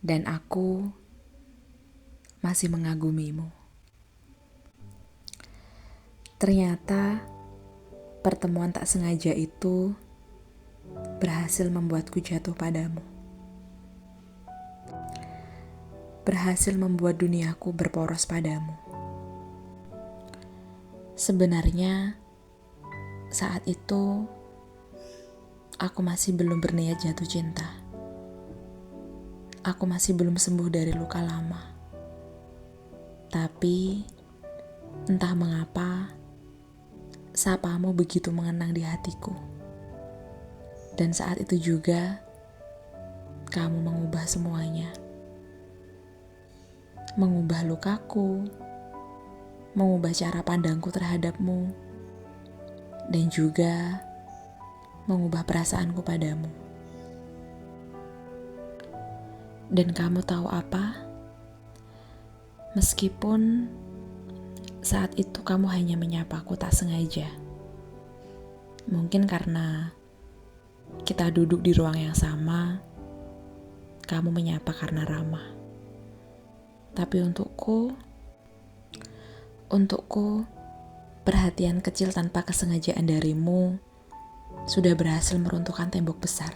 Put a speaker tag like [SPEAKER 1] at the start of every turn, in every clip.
[SPEAKER 1] dan aku masih mengagumimu. Ternyata pertemuan tak sengaja itu berhasil membuatku jatuh padamu. Berhasil membuat duniaku berporos padamu. Sebenarnya saat itu aku masih belum berniat jatuh cinta. Aku masih belum sembuh dari luka lama. Tapi entah mengapa sapamu begitu mengenang di hatiku. Dan saat itu juga kamu mengubah semuanya. Mengubah lukaku, mengubah cara pandangku terhadapmu, dan juga mengubah perasaanku padamu. Dan kamu tahu apa? Meskipun saat itu kamu hanya menyapaku tak sengaja. Mungkin karena kita duduk di ruang yang sama, kamu menyapa karena ramah. Tapi untukku, perhatian kecil tanpa kesengajaan darimu sudah berhasil meruntuhkan tembok besar.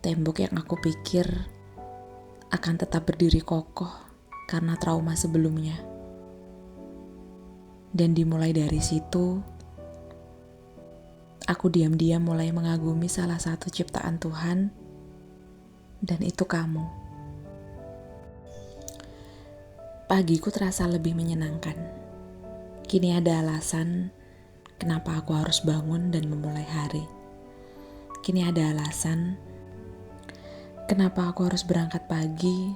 [SPEAKER 1] Tembok yang aku pikir akan tetap berdiri kokoh karena trauma sebelumnya. Dan dimulai dari situ, aku diam-diam mulai mengagumi salah satu ciptaan Tuhan, dan itu kamu. Pagiku terasa lebih menyenangkan. Kini ada alasan kenapa aku harus bangun dan memulai hari. Kini ada alasan kenapa aku harus berangkat pagi,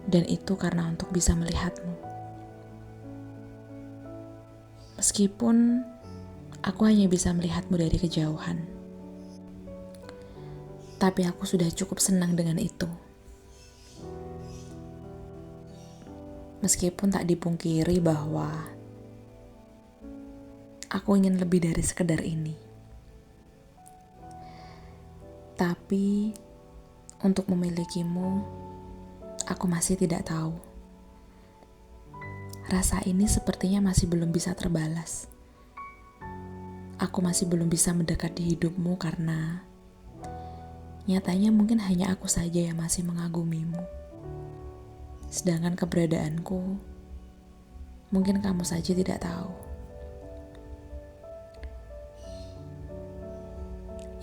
[SPEAKER 1] dan itu karena untuk bisa melihatmu. Meskipun aku hanya bisa melihatmu dari kejauhan, tapi aku sudah cukup senang dengan itu. Meskipun tak dipungkiri bahwa aku ingin lebih dari sekedar ini. Tapi untuk memilikimu, aku masih tidak tahu. Rasa ini sepertinya masih belum bisa terbalas. Aku masih belum bisa mendekat di hidupmu karena nyatanya mungkin hanya aku saja yang masih mengagumimu. Sedangkan keberadaanku, mungkin kamu saja tidak tahu.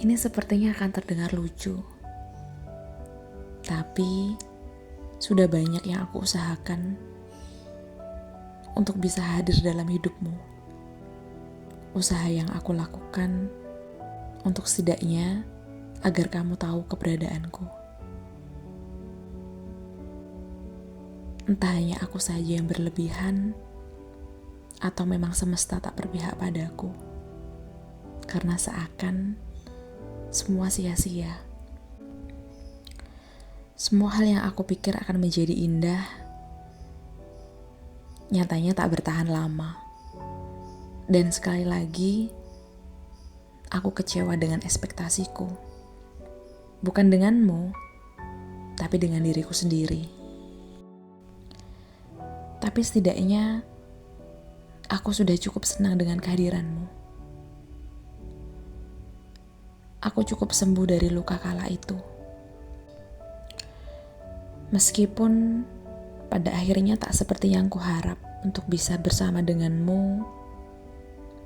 [SPEAKER 1] Ini sepertinya akan terdengar lucu. Tapi, sudah banyak yang aku usahakan untuk bisa hadir dalam hidupmu. Usaha yang aku lakukan untuk setidaknya agar kamu tahu keberadaanku. Entah hanya aku saja yang berlebihan, atau memang semesta tak berpihak padaku. Karena seakan semua sia-sia. Semua hal yang aku pikir akan menjadi indah, nyatanya tak bertahan lama. Dan sekali lagi, aku kecewa dengan ekspektasiku. Bukan denganmu, tapi dengan diriku sendiri. Tapi setidaknya, aku sudah cukup senang dengan kehadiranmu. Aku cukup sembuh dari luka kala itu. Meskipun pada akhirnya tak seperti yang kuharap untuk bisa bersama denganmu,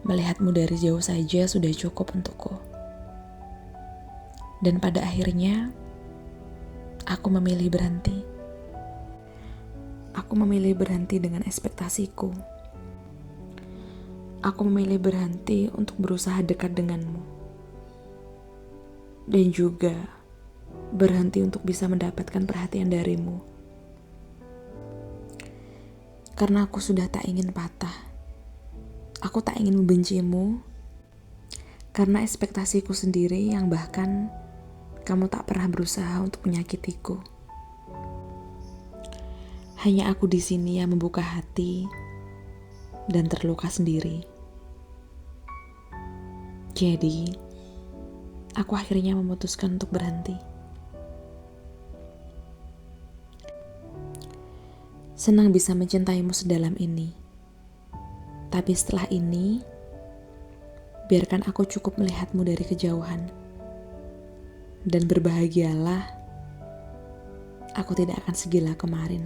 [SPEAKER 1] melihatmu dari jauh saja sudah cukup untukku. Dan pada akhirnya, aku memilih berhenti. Aku memilih berhenti dengan ekspektasiku. Aku memilih berhenti untuk berusaha dekat denganmu. Dan juga berhenti untuk bisa mendapatkan perhatian darimu. Karena aku sudah tak ingin patah. Aku tak ingin membencimu karena ekspektasiku sendiri yang bahkan kamu tak pernah berusaha untuk menyakitiku. Hanya aku di sini yang membuka hati dan terluka sendiri. Jadi, aku akhirnya memutuskan untuk berhenti. Senang bisa mencintaimu sedalam ini. Tapi setelah ini, biarkan aku cukup melihatmu dari kejauhan. Dan berbahagialah, aku tidak akan segila kemarin.